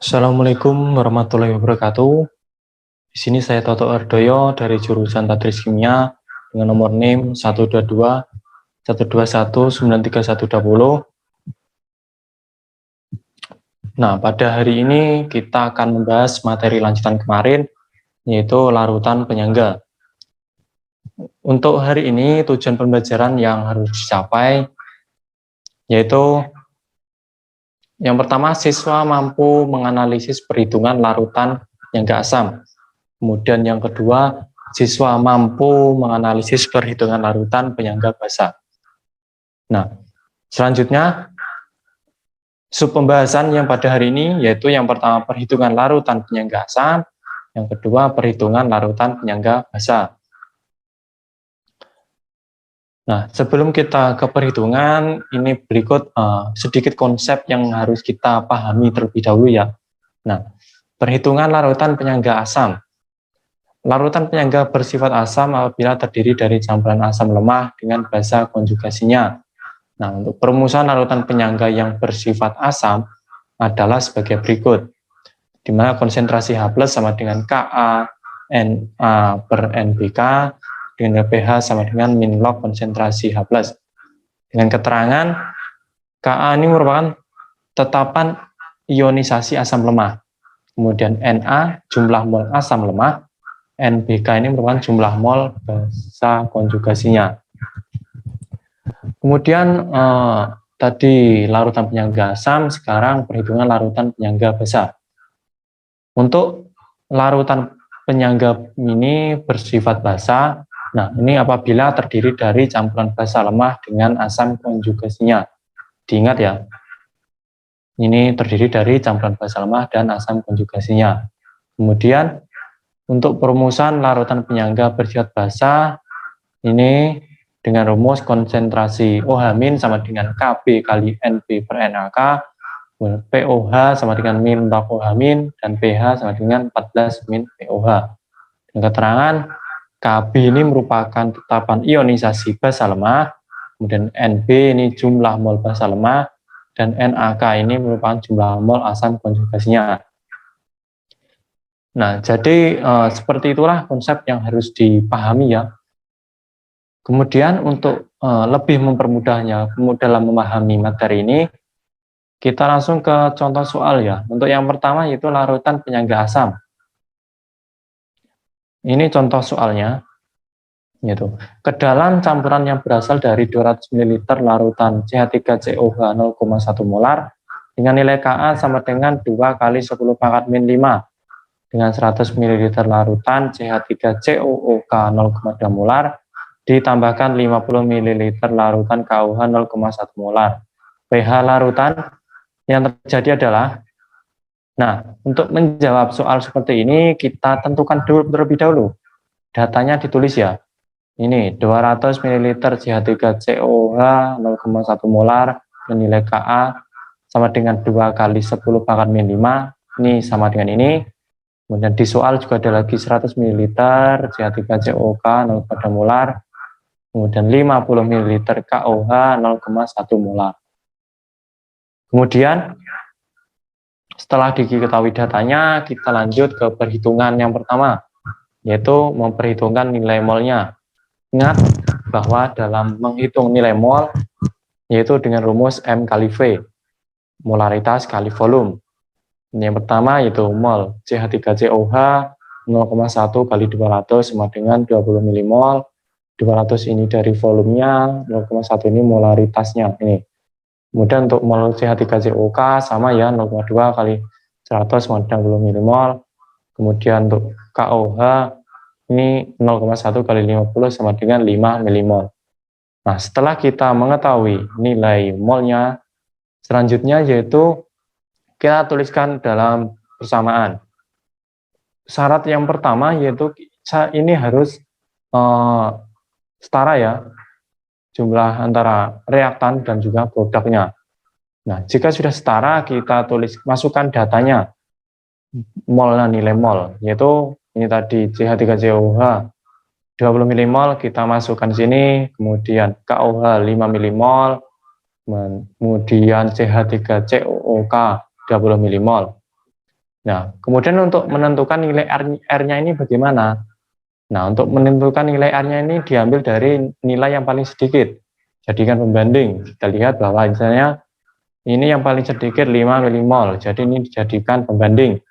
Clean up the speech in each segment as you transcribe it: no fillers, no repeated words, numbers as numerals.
Assalamualaikum warahmatullahi wabarakatuh. Di sini saya Toto Ardoyo dari jurusan Tadris Kimia dengan nomor NIM 122 121 93120. Nah, pada hari ini kita akan membahas materi lanjutan kemarin, yaitu larutan penyangga. Untuk hari ini tujuan pembelajaran yang harus dicapai yaitu yang pertama, siswa mampu menganalisis perhitungan larutan penyangga asam. Kemudian yang kedua, siswa mampu menganalisis perhitungan larutan penyangga basa. Nah, selanjutnya sub pembahasan yang pada hari ini yaitu yang pertama perhitungan larutan penyangga asam, yang kedua perhitungan larutan penyangga basa. Nah, sebelum kita ke perhitungan, ini berikut sedikit konsep yang harus kita pahami terlebih dahulu ya. Nah, perhitungan larutan penyangga asam. Larutan penyangga bersifat asam apabila terdiri dari campuran asam lemah dengan basa konjugasinya. Nah, untuk perumusan larutan penyangga yang bersifat asam adalah sebagai berikut, di mana konsentrasi H+ sama dengan Ka Na per NBK, dengan pH sama dengan min log konsentrasi H+. Dengan keterangan, Ka ini merupakan tetapan ionisasi asam lemah. Kemudian Na, jumlah mol asam lemah. NBK ini merupakan jumlah mol basa konjugasinya. Kemudian tadi larutan penyangga asam, sekarang perhitungan larutan penyangga basa. Untuk larutan penyangga ini bersifat basa. Nah, ini apabila terdiri dari campuran basa lemah dengan asam konjugasinya. Diingat ya, ini terdiri dari campuran basa lemah dan asam konjugasinya. Kemudian untuk perumusan larutan penyangga bersifat basa, ini dengan rumus konsentrasi OH- sama dengan Kb kali Nb per NaK, POH sama dengan min log OH- dan pH sama dengan 14 min POH. Dengan keterangan, Kb ini merupakan tetapan ionisasi basa lemah, kemudian Nb ini jumlah mol basa lemah, dan NaK ini merupakan jumlah mol asam konjugasinya. Nah, jadi seperti itulah konsep yang harus dipahami ya. Kemudian untuk lebih mempermudahnya dalam memahami materi ini, kita langsung ke contoh soal ya. Untuk yang pertama yaitu larutan penyangga asam. Ini contoh soalnya. Yaitu, ke dalam campuran yang berasal dari 200 ml larutan CH3COH 0,1 molar dengan nilai Ka sama dengan 2 kali 10 pangkat min 5 dengan 100 ml larutan CH3COOK 0,2 molar ditambahkan 50 ml larutan KOH 0,1 molar. pH larutan yang terjadi adalah, nah, untuk menjawab soal seperti ini kita tentukan dulu terlebih dahulu. Datanya ditulis ya. Ini 200 ml CH3COH 0,1 molar dengan nilai Ka sama dengan 2 kali 10 pangkat min 5. Ini sama dengan ini. Kemudian di soal juga ada lagi 100 ml CH3COK 0,2 molar, kemudian 50 ml KOH 0,1 molar. Kemudian setelah diketahui datanya, kita lanjut ke perhitungan yang pertama, yaitu memperhitungkan nilai molnya. Ingat bahwa dalam menghitung nilai mol, yaitu dengan rumus M kali V, molaritas kali volume. Yang pertama yaitu mol CH3COH 0,1 kali 200 sama dengan 20 milimol. 200 ini dari volumenya, 0,1 ini molaritasnya ini. Kemudian untuk mol CH3COK sama ya, 0,2 kali 100 sama dengan 20 milimol. Kemudian untuk KOH ini 0,1 kali 50 sama dengan 5 milimol. Nah, setelah kita mengetahui nilai molnya, selanjutnya yaitu kita tuliskan dalam persamaan. Syarat yang pertama yaitu ini harus setara ya, jumlah antara reaktan dan juga produknya. Nah, jika sudah setara, kita masukkan datanya, molnya, nilai mol, yaitu ini tadi CH3COH 20 milimol, kita masukkan sini, kemudian KOH 5 milimol, kemudian CH3COOK 20 milimol. Nah, kemudian untuk menentukan nilai R-nya ini bagaimana? Nah, untuk menentukan nilai R-nya ini diambil dari nilai yang paling sedikit. Jadikan pembanding. Kita lihat bahwa misalnya ini yang paling sedikit 5 milimol. Jadi ini dijadikan pembanding.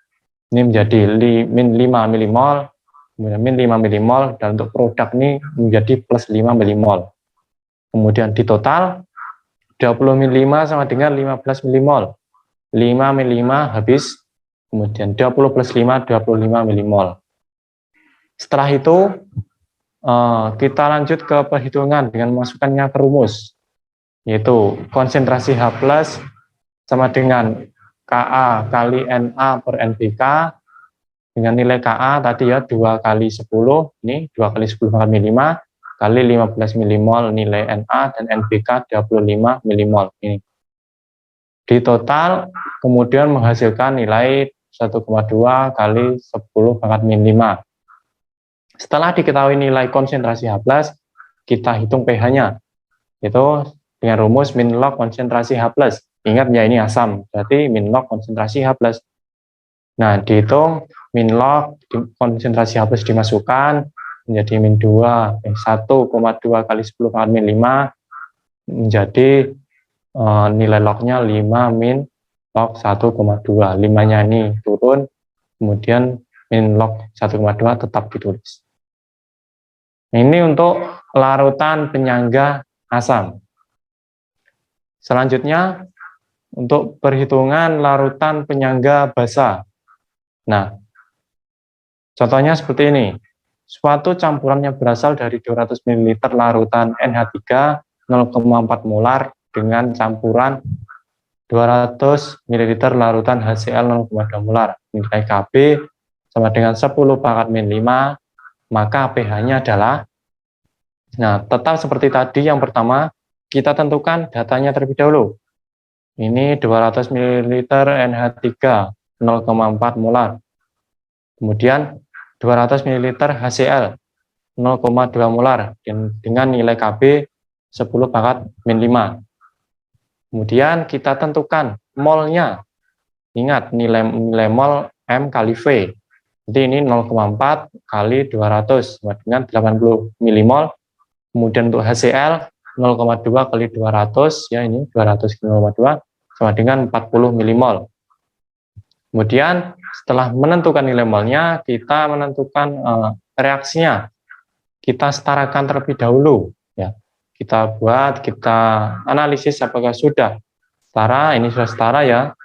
Ini menjadi min 5 milimol, kemudian min 5 milimol, dan untuk produk ini menjadi plus 5 milimol. Kemudian di total 20 min 5 sama dengan 15 milimol. 5 min 5 habis, kemudian 20 plus 5, 25 milimol. Setelah itu kita lanjut ke perhitungan dengan memasukkannya ke rumus, yaitu konsentrasi H plus sama dengan Ka kali Na per NBK, dengan nilai Ka tadi ya 2 kali 10, ini 2 kali 10 pangkat min 5 kali 15 milimol nilai Na, dan NBK 25 milimol. Ini di total kemudian menghasilkan nilai 1,2 kali 10 pangkat min 5. Setelah diketahui nilai konsentrasi H+, kita hitung pH-nya, itu dengan rumus min log konsentrasi H+. Ingat ya, ini asam, berarti min log konsentrasi H+. Nah, dihitung min log konsentrasi H+ dimasukkan menjadi min 2, 1,2 kali 10 pangkat min 5 menjadi nilai lognya 5 min log 1,2. 5-nya ini turun, kemudian min log 1,2 tetap ditulis. Ini untuk larutan penyangga asam. Selanjutnya, untuk perhitungan larutan penyangga basa. Nah, contohnya seperti ini. Suatu campuran yang berasal dari 200 ml larutan NH3 0,4 molar dengan campuran 200 ml larutan HCl 0,2 molar. Nilai Kb sama dengan 10 pangkat min 5, maka pH-nya adalah, nah tetap seperti tadi yang pertama, kita tentukan datanya terlebih dahulu. Ini 200 ml NH3 0,4 molar. Kemudian 200 ml HCl 0,2 molar dengan nilai Kb 10 pangkat min 5. Kemudian kita tentukan molnya. Ingat nilai mol M kali V. Jadi ini 0,4 kali 200 sama dengan 80 milimol. Kemudian untuk HCl 0,2 kali 200, ya ini 200 kali 0,2 sama dengan 40 milimol. Kemudian setelah menentukan nilai molnya, kita menentukan reaksinya. Kita setarakan terlebih dahulu. Ya. Kita analisis apakah sudah setara, ini sudah setara ya.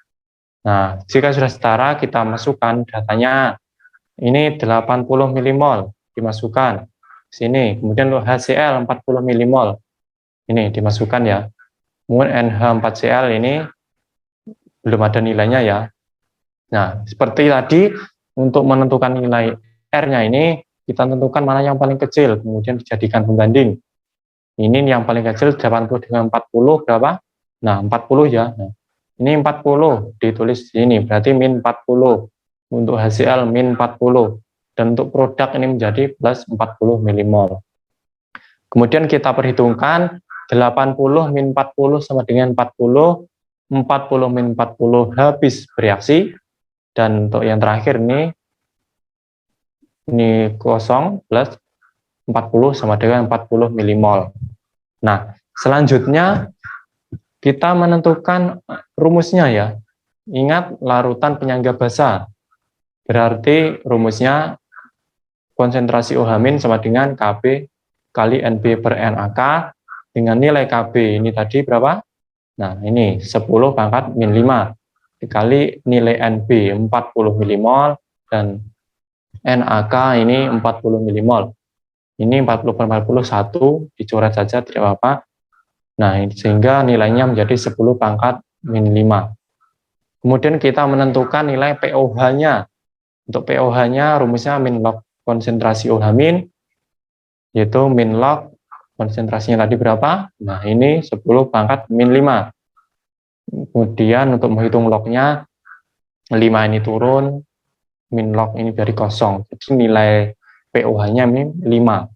Nah, jika sudah setara, kita masukkan datanya. Ini 80 milimol dimasukkan sini. Kemudian untuk HCl 40 milimol ini dimasukkan ya. Kemudian NH4Cl ini belum ada nilainya ya. Nah, seperti tadi untuk menentukan nilai R-nya ini kita tentukan mana yang paling kecil, kemudian dijadikan pembanding. Ini yang paling kecil 80 dengan 40 berapa? Nah, 40 ya. Nah, ini 40 ditulis di sini, berarti min 40. Untuk HCl min 40, dan untuk produk ini menjadi plus 40 milimol. Kemudian kita perhitungkan 80 min 40 sama dengan 40, 40 min 40 habis bereaksi, dan untuk yang terakhir ini kosong plus 40 sama dengan 40 milimol. Nah, selanjutnya kita menentukan rumusnya ya. Ingat larutan penyangga basa. Berarti rumusnya konsentrasi OH- sama dengan Kb kali NB per NaK dengan nilai Kb ini tadi berapa? Nah, ini 10 pangkat min 5 dikali nilai NB 40 milimol dan NaK ini 40 milimol. Ini 40 per 40 1 dicoret saja tidak apa-apa. Nah, sehingga nilainya menjadi 10 pangkat min 5. Kemudian kita menentukan nilai pOH-nya. Untuk pOH-nya rumusnya min log konsentrasi OH-, yaitu min log konsentrasinya tadi berapa? Nah, ini 10 pangkat min 5. Kemudian untuk menghitung lognya, 5 ini turun, min log ini dari kosong. Jadi nilai pOH-nya min 5.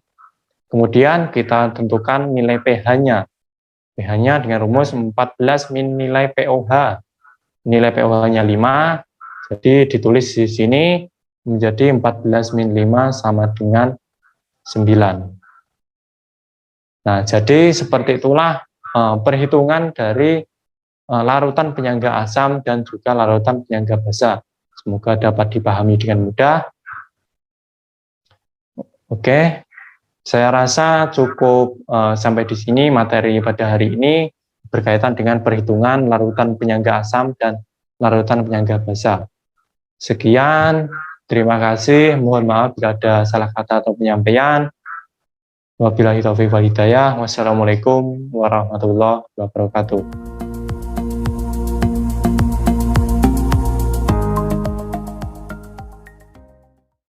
Kemudian kita tentukan nilai pH-nya. pH-nya dengan rumus 14 min nilai pOH. Nilai pOH-nya 5, Jadi ditulis di sini menjadi 14 min 5 sama dengan 9. Nah, jadi seperti itulah perhitungan dari larutan penyangga asam dan juga larutan penyangga basa. Semoga dapat dipahami dengan mudah. Oke, saya rasa cukup sampai di sini materi pada hari ini berkaitan dengan perhitungan larutan penyangga asam dan larutan penyangga basa. Sekian, terima kasih. Mohon maaf bila ada salah kata atau penyampaian. Wabillahi taufiq wal hidayah. Wassalamualaikum warahmatullahi wabarakatuh.